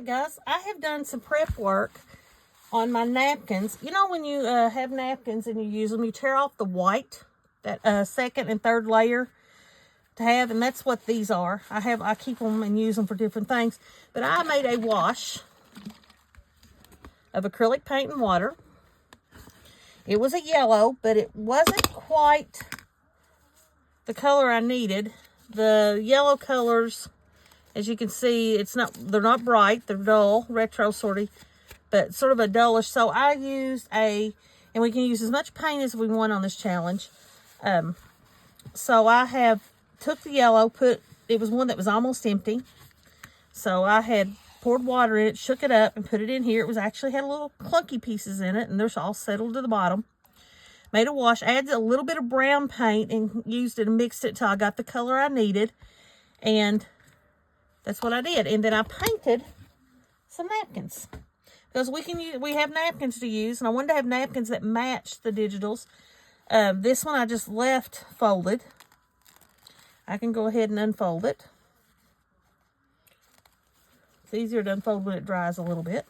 right, guys, I have done some prep work on my napkins. You know when you have napkins and you use them, you tear off the white, that second and third layer to have, and that's what these are. I keep them and use them for different things. But I made a wash of acrylic paint and water. It was a yellow, but it wasn't quite the color I needed. The yellow colors, as you can see, they're not bright, they're dull, retro sorty, but sort of a dullish. So I used and we can use as much paint as we want on this challenge. So I took the yellow, it was one that was almost empty. So I had poured water in it, shook it up, and put it in here. It was actually had a little clunky pieces in it, and they're all settled to the bottom. Made a wash, added a little bit of brown paint, and used it and mixed it till I got the color I needed. And that's what I did. And then I painted some napkins, because we have napkins to use, and I wanted to have napkins that match the digitals. This one I just left folded. I can go ahead and unfold it. It's easier to unfold when it dries a little bit.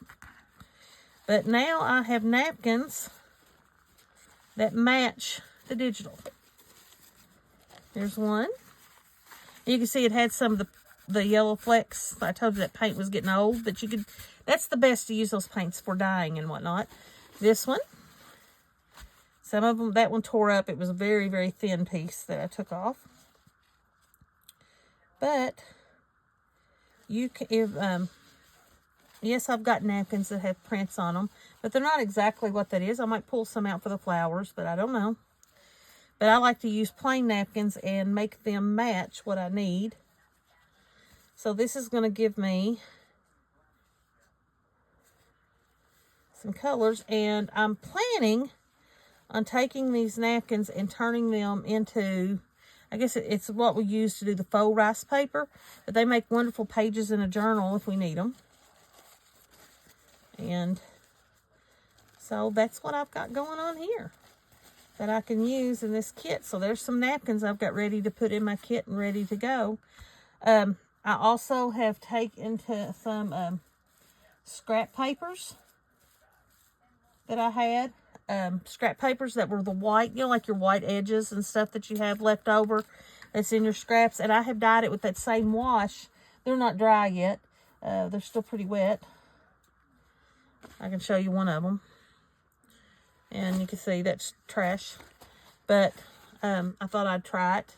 But now I have napkins that match the digital. There's one. You can see it had some of the yellow flecks. I told you that paint was getting old, but that's the best to use those paints for dyeing and whatnot. This one, some of them, that one tore up. It was a very, very thin piece that I took off. But yes, I've got napkins that have prints on them, but they're not exactly what that is. I might pull some out for the flowers, but I don't know. But I like to use plain napkins and make them match what I need. So this is going to give me some colors, and I'm planning on taking these napkins and turning them into, I guess it's what we use to do the faux rice paper, but they make wonderful pages in a journal if we need them. And so that's what I've got going on here that I can use in this kit. So there's some napkins I've got ready to put in my kit and ready to go. I also have taken some scrap papers that I had. Scrap papers that were the white, like your white edges and stuff that you have left over that's in your scraps. And I have dyed it with that same wash. They're not dry yet. They're still pretty wet. I can show you one of them. And you can see that's trash. But I thought I'd try it.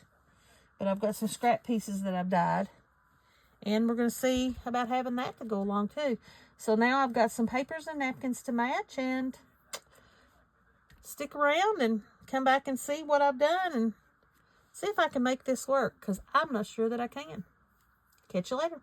But I've got some scrap pieces that I've dyed. And we're going to see about having that to go along too. So now I've got some papers and napkins to match, and stick around and come back and see what I've done and see if I can make this work, because I'm not sure that I can. Catch you later.